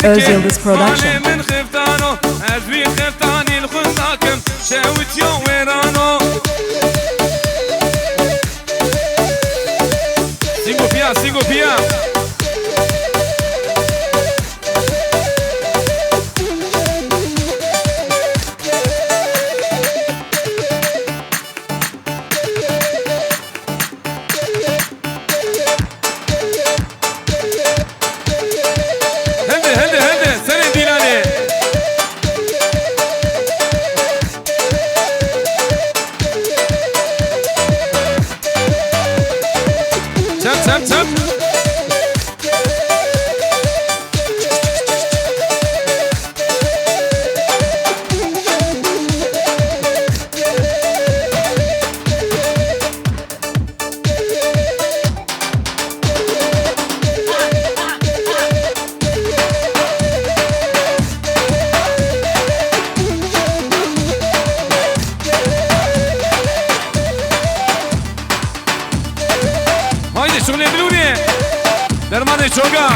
Özyıldız Production. من خفتانو أزوي خفتاني الخزاكم شاوت يو ويرانو سينجو فيها شغل بلوني درماني شوقا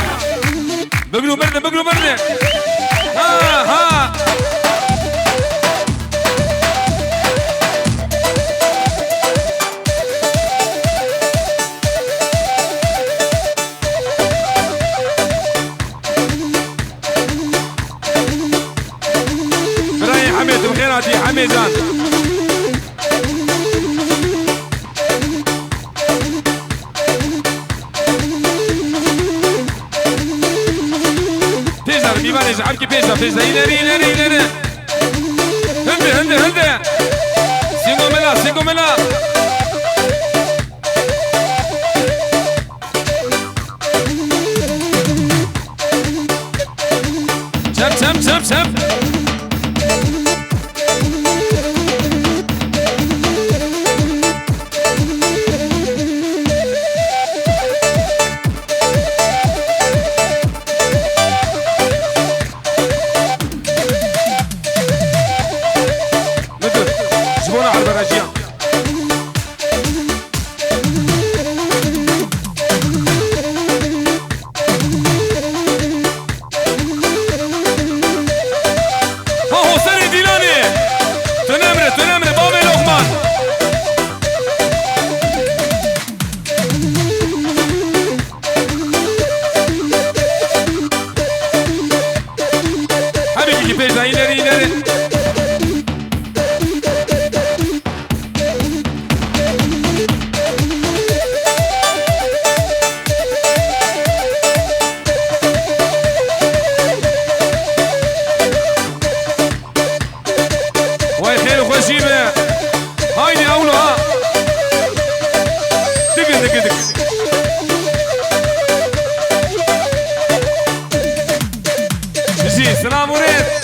بقلو مرده ها براي حميد بخيراتي حميدان ميبانيش عبكي بيشا ينري هندي سينغو ملا شب تنمره بابي لقمان حبيبي بيجا ileri وجيبه هايدي اولها دق جي سلام وريد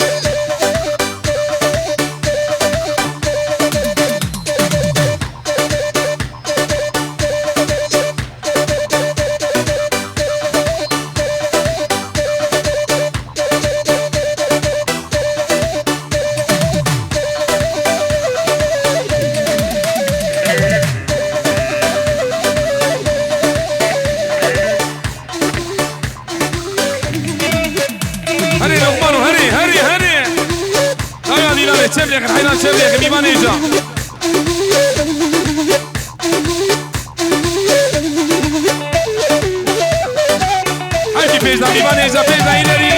هري لقمانو هري هيا دينا شبليك الحيوان شبليك ميمانيجا هاي بيجا ميمانيجا بيجا ileri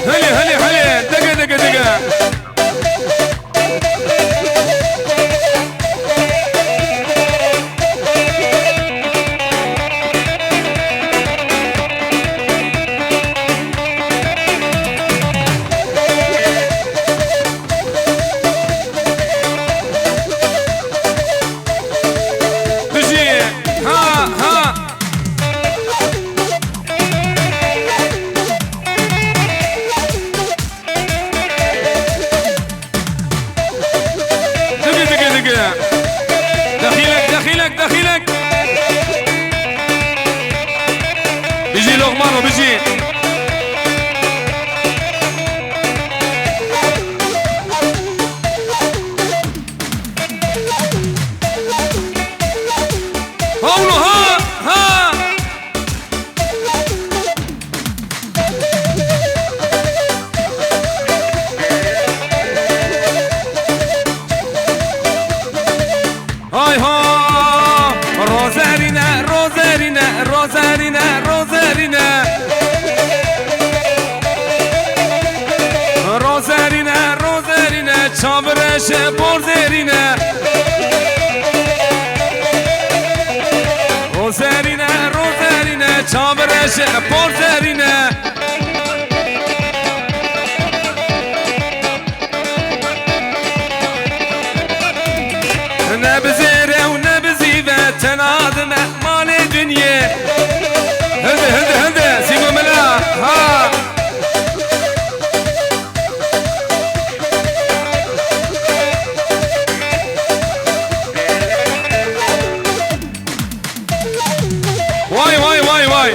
هلي دقة دخيلك بيجي لقمانو بيجي بورزرينا روزرينا روزرينا چابرش بورزرينا نبزيره ونبزيبه تنادم مال دنيا هندي سيبو ملا ها واي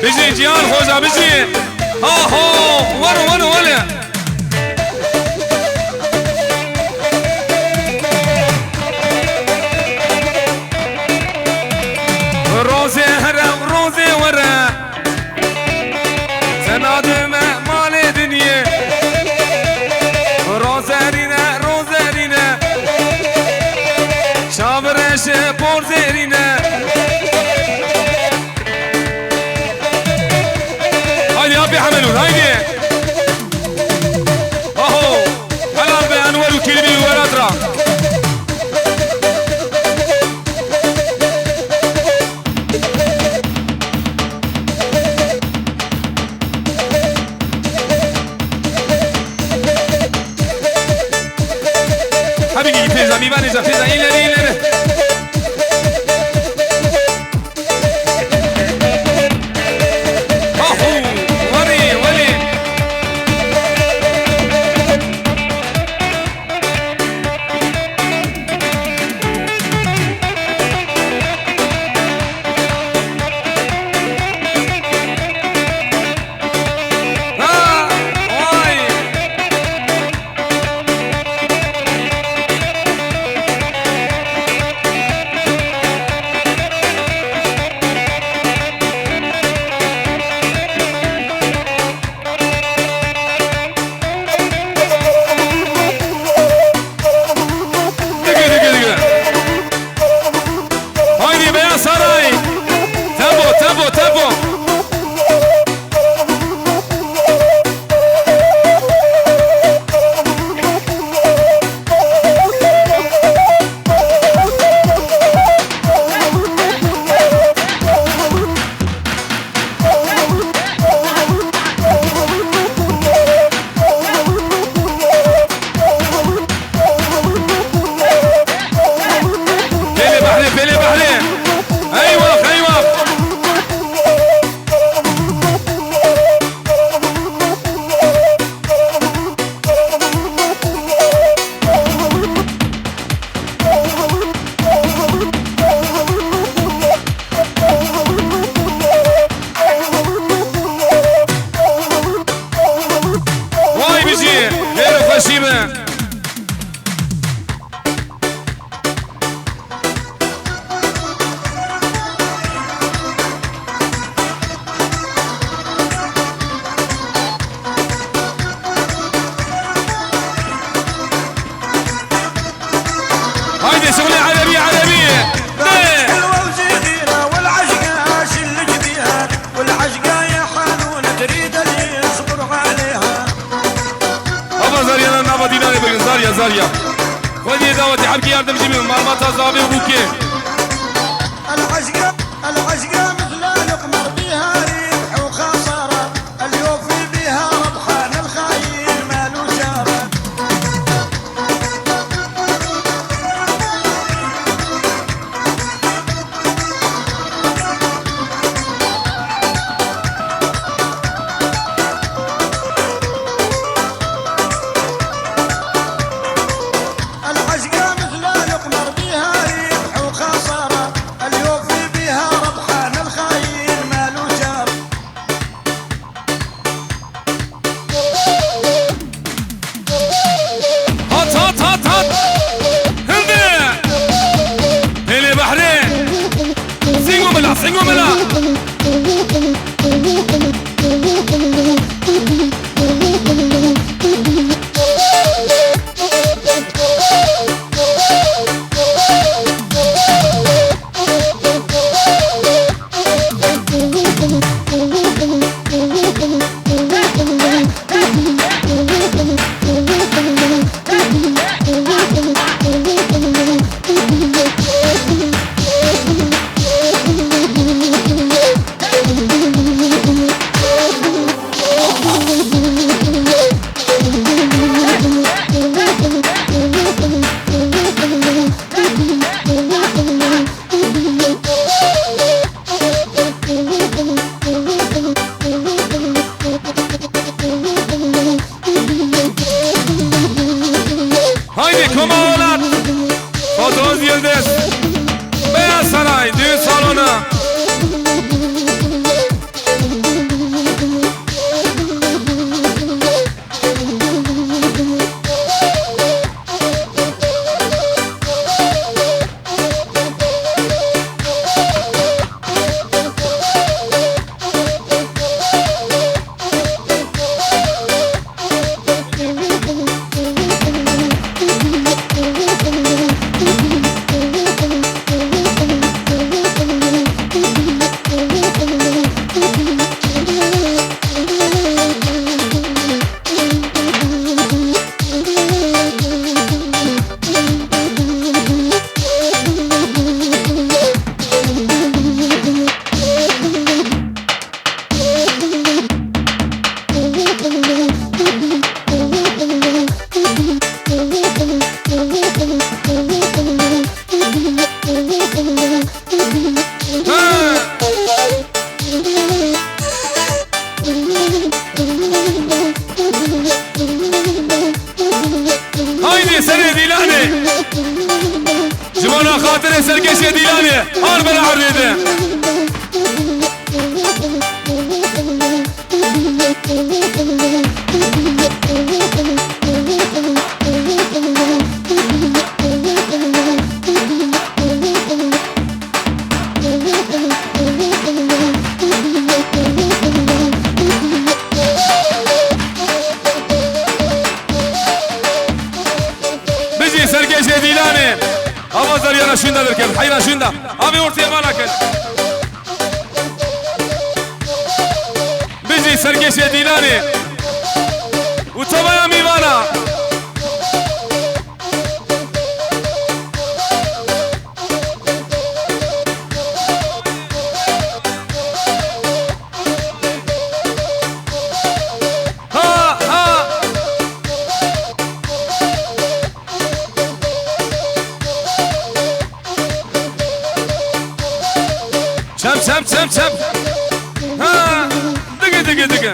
بيجي جيان خوجا بيجي ها هو ورا روزي هرم روزي ورا سنادم مال دنيا روزارينا روزارينا شابرش بورزيرينا هايدي ابي حملون هايدي اهو هلا بانور وكلمي ورادرا حبيبي فيزا ميبانيزا فيزا إلى زاريا ودي دعوتي حبكي يردم جيبي مرمطة زابي وبوكي العشقة مثل القمر بها ربح وخسارة اليوفي بها ربحان الخاين مالو شارة العشقة مثل القمر بها ربح Mercedes Beyaz Saray düğün salonu. Haydi seni Dilani Cumana Hatire Serkeşe Dilani Harbele harrede Bizi Serkeşe Dilani Avazlar yana şundadır kem hayra şunda Abi ortaya balakın Bizi Serkeşe Dilani Utabaya Mivana Ha ha Çem çem çem çem Ha dıgı dıgı dıgı